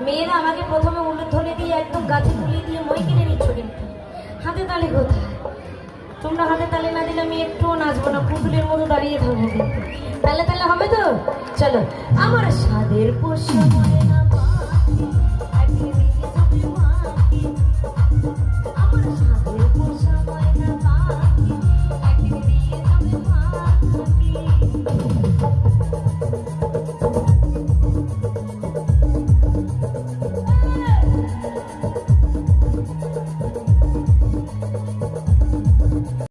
মেয়েরা আমাকে প্রথমে উল্টো ধরে দিয়ে একদম গাছে তুলিয়ে দিয়ে মই কিনে নিচ্ছ, কিন্তু হাতে তালি কোথায়? তোমরা হাতে তালি না দিলে আমি একটুও নাচবো না, পুতুলের মতো দাঁড়িয়ে থাকবো। কিন্তু তাহলে হবে তো? চলো। আমার স্বাদের পোষা ময়না